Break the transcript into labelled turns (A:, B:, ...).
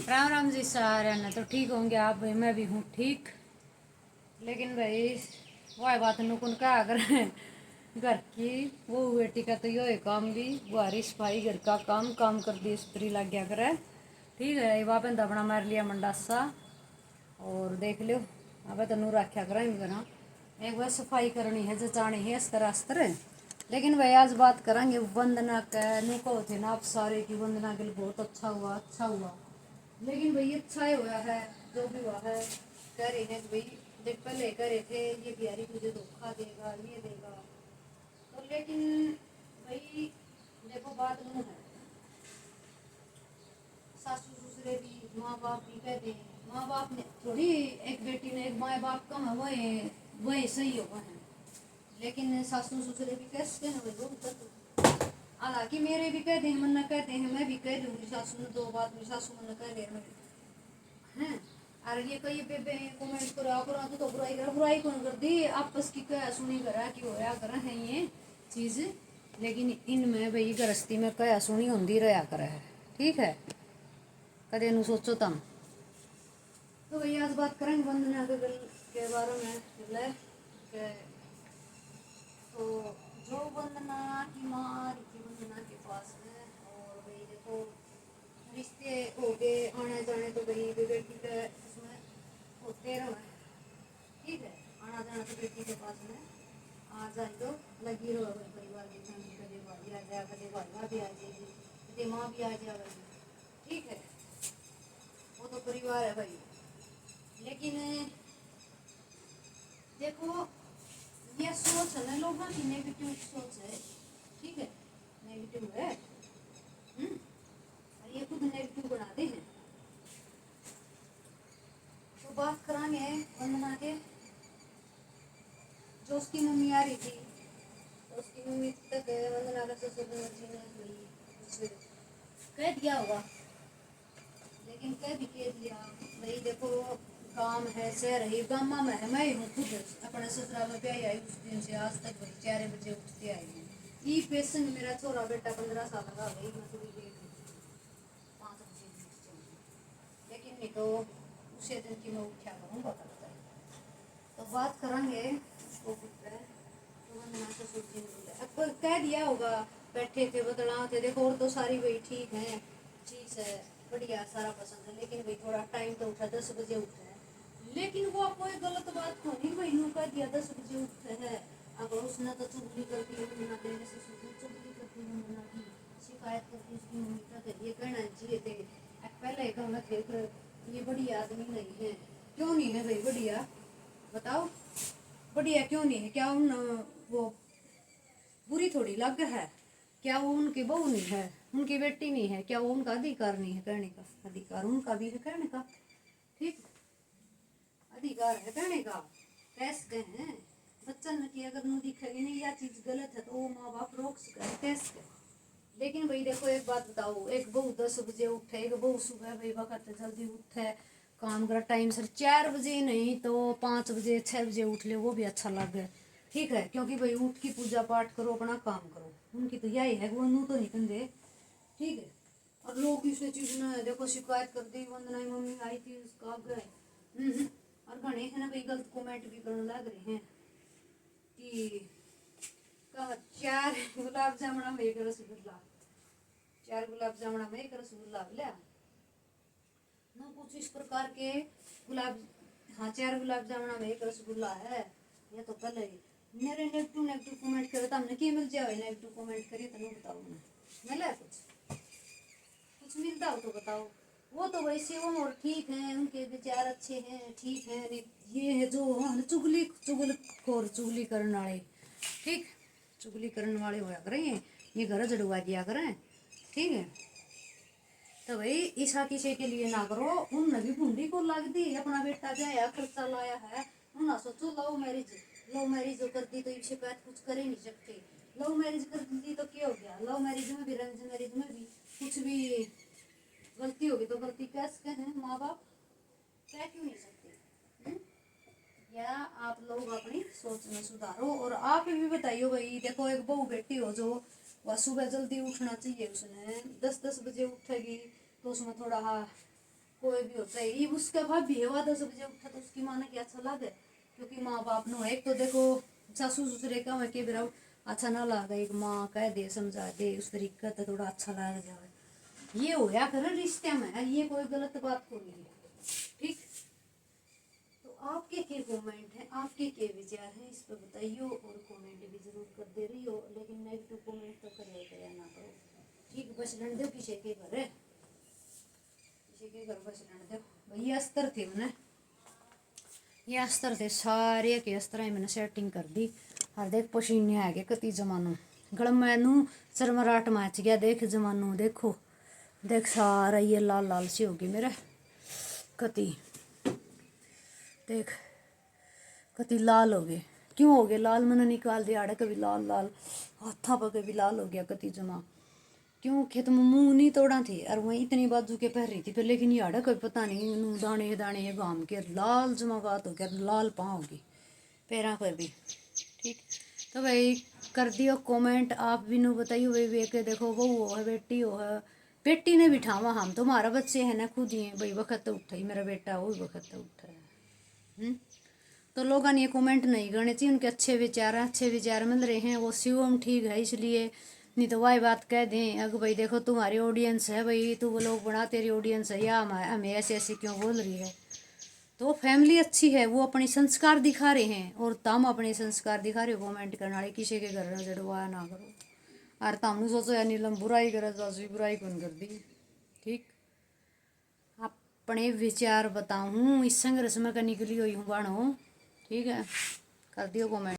A: राम राम जी सारे ने तो ठीक होंगे आप भाई, मैं भी हूँ ठीक। लेकिन भाई वह बात नुकुन का अगर घर की वो बेटी का तो यो है काम भी बुहारी सफाई घर का काम काम कर दी स्त्री लग गया करे। ठीक है वापस दबना मार लिया मंडासा और देख लो। अब तो नू रखा करेंगे करा एक बार सफाई करनी है जचानी है अस्तर अस्तर। लेकिन भाई आज बात करेंगे वंदना का नुको थे ना आप सारे की वंदना के लिए बहुत अच्छा हुआ अच्छा हुआ। लेकिन भाई अच्छा ही हुआ है जो भी हुआ है। कह रहे हैं कि भाई देख पहले कह रहे थे ये बिहारी तुझे धोखा देगा ये देगा तो लेकिन भाई देखो बात यूँ है। सासू ससुरे भी माँ बाप भी कहते हैं माँ बाप ने थोड़ी एक बेटी ने एक माँ बाप कम है वही सही होगा है। लेकिन सासू ससुरे भी कैसे हैं भाई वो हालांकि मेरे भी कहते हैं मन्ना कहते हैं मैं भी कह दूंगी सासू ने दो बात मेरी सासू मन्ना कह रहे हैं। अरे ये कई बेबे कमेंट करा करा तो बुराई करा बुराई कौन कर दी आपस की क्या सुनी करा कि होया करा है ये चीज़। लेकिन इनमें भाई गृहस्थी में क्या सुनी होंगी रहा करा है। ठीक है कदे नु सोचो तम। तो भाई आज बात करेंगे वंदना के बारे में ले के तो जो वंदना की माँ की वंदना के पास में और भाई देखो रिश्ते हो गए आने जाने तो भाई बेटी के उसमें होते रहो। ठीक है आना जाना तो बेटी के पास में आ जाए तो लगी रहो भाई परिवार की फैमिली कदे भाई आ जाए कदे भाई भी आ जाएगी कदे माँ भी आ जाएगी। ठीक है वो तो परिवार है भाई। लेकिन देखो ये सोच है ना लोगों की नेगेटिव सोच है। ठीक है नेगेटिव है। और ये खुद नेगेटिव बनाते हैं। तो बात करांगे वंदना के जो उसकी मम्मी आ रही थी तो उसकी मम्मी तक वंदना का ससुर जी ने कुछ कह दिया होगा। लेकिन कह भी कह दिया भाई देखो काम है शहर है गामा में है मैं हूँ खुद अपने ससुराल में ब्याह आई उस दिन से आज तक भाई 4 बजे उठते आई हूँ। ये पेशेंट मेरा छोरा बेटा 15 साल का भाई मैं थोड़ी लेट 5 बजे उठ जाऊँगी। लेकिन नहीं तो उसे दिन की मैं उठा करूँगा करता है। तो बात करेंगे उसको पुत्र तो वंदना ससुर जी ने बोला अब कह दिया होगा बैठे थे बदलाव थे देखो और तो सारी वही ठीक है चीज़ है बढ़िया सारा पसंद है। लेकिन भाई थोड़ा टाइम तो उठा 10 बजे उठे हैं। लेकिन वो कोई गलत बात तो नहीं भाई नू कह दिया 10 बजे उठे है। अब उसने तो चुगली कर दी वंदना देने से चुगली कर दी वंदना की शिकायत कर दी उसकी मम्मी का ये कहना चाहिए थे पहले कहना थे ये बढ़िया आदमी नहीं है। क्यों नहीं है भाई बढ़िया बताओ बढ़िया क्यों नहीं है क्या उन वो बुरी थोड़ी लग है क्या वो उनकी बहू नहीं है उनकी बेटी नहीं है क्या वो उनका अधिकार नहीं है कहने का अधिकार उनका भी है कहने का। ठीक अधिकार है कहने का कैसे हैं बच्चन की अगर नु दिखेगी नहीं या चीज गलत है तो वो माँ बाप रोक सके कैसे। लेकिन भाई देखो एक बात बताओ एक बहू 10 बजे उठे एक बहू सुबह भाई वक्त जल्दी उठे काम कर टाइम से 4 बजे नहीं तो 5 बजे 6 बजे उठ ले वो भी अच्छा लगे। ठीक है क्योंकि भाई उठ की पूजा पाठ करो अपना काम करो उनकी तो यही है वो नू तो नहीं कंदे। ठीक है और लोग इसे चीज ना देखो शिकायत कर दी वंदना की मम्मी आई थी उसका आगे और घने है ना भाई गलत कमेंट भी करने लग रहे हैं कि कहा 4 गुलाब जामुना में एक रसगुल्ला 4 गुलाब जामुना में एक रसगुल्ला बोला ना कुछ इस प्रकार के गुलाब। हाँ 4 गुलाब जामुना में एक रसगुल्ला है ये तो कल है। मेरे नेगेटिव नेगेटिव कमेंट करे तो हमने क्या मिल जाए नेगेटिव कमेंट करिए तो नहीं बताओ ना मिला कुछ मिलता हो तो बताओ। वो तो वैसे वो और ठीक हैं उनके विचार अच्छे हैं ठीक है नहीं ये है जो हाँ चुगली चुगलखोर चुगली करने वाले। ठीक चुगली करने वाले होया करें ये घर जड़वा दिया करें। ठीक है तो भाई ईसा किसी के लिए ना करो उन भी बूंदी को लग दी अपना बेटा जाया खर्चा लाया है ना सोचो लव मैरिज जो कर दी तो इसे बात कुछ कर ही नहीं सकते। लव मैरिज कर दी तो क्या हो गया लव मैरिज में भी रंज मैरिज में भी कुछ भी गलती होगी तो गलती कैसे हैं माँ बाप कह क्यों नहीं सकते। या आप लोग अपनी सोच में सुधारो और आप भी बताइए भाई देखो एक बहू बेटी हो जो वह सुबह जल्दी उठना चाहिए उसने 10-10 बजे उठेगी तो उसमें थोड़ा कोई भी होता है ये उसका भाभी है, वह 10 बजे उठा तो उसकी माँ ने क्या अच्छा लगे, क्योंकि माँ बाप नो एक तो देखो सासू ससुरे का है के बिरा अच्छा ना लगा, एक माँ कह दे समझा दे उस तरीके से थोड़ा अच्छा लग जाए, ये होया करे रिश्ते में, ये कोई गलत बात को नहीं है। ठीक, तो आपके क्या कमेंट है, आपके क्या विचार है इस पर बताइए, और कमेंट भी जरूर कर दे रही हो, लेकिन नेगेटिव कमेंट तो करे ना करो। ठीक, बस लड़ दो किसी के घर है, किसी के घर बस लड़ दो। भैया अस्तर थे मैंने, ये अस्तर थे सारे के अस्तर ही मैंने सेटिंग कर दी। और देख पसीने आ गए कति जमानो, गलम मैनू चरमराट मच गया, देख जमानो देखो, देख सारा ये लाल लाल सी होगी मेरे कति, देख कति लाल हो गए, क्यों हो गए लाल, मैंने निकाल दिया आड़े कभी लाल लाल, हाथा पर कभी लाल हो गया कति जमा, क्यों खेत में मुंह नहीं तोड़ा थी, और वहीं इतनी बाजू के पहन रही थी फिर, लेकिन ये आड़ा कभी पता नहीं दाने दाने ये गाम के लाल जमा बात हो गया, लाल पाँव होगी पैरा पर भी। ठीक, तो भाई कर दियो कमेंट, आप भी नु बताइए भाई वे के देखो बहू हो है बेटी हो है, बेटी ने बिठावा, हम तो हमारा बच्चे है ना खुद ही है भाई, वक्त तो उठा ही मेरा बेटा वो वक्त तो उठा है। तो लोगों ने ये कमेंट नहीं करने चाहिए, उनके अच्छे विचार मिल रहे हैं, वो शिवम ठीक है इसलिए, नहीं तो वही बात कह दें अगर भाई देखो तुम्हारी ऑडियंस है भाई, तू वो लोग बना तेरी ऑडियंस है, या हमें ऐसे ऐसे क्यों बोल रही है, तो फैमिली अच्छी है, वो अपने संस्कार दिखा रहे हैं, और तुम अपने संस्कार दिखा रहे हो, कमेंट करने वाले किसी के घर जड़वा ना करो, और तुमने सोचो यार नीलम बुराई करे तो बुराई कौन कर दी। ठीक, अपने विचार बताऊँ इस संघर्ष में निकली हुई हूँ बाणो। ठीक है, कर दियो कमेंट।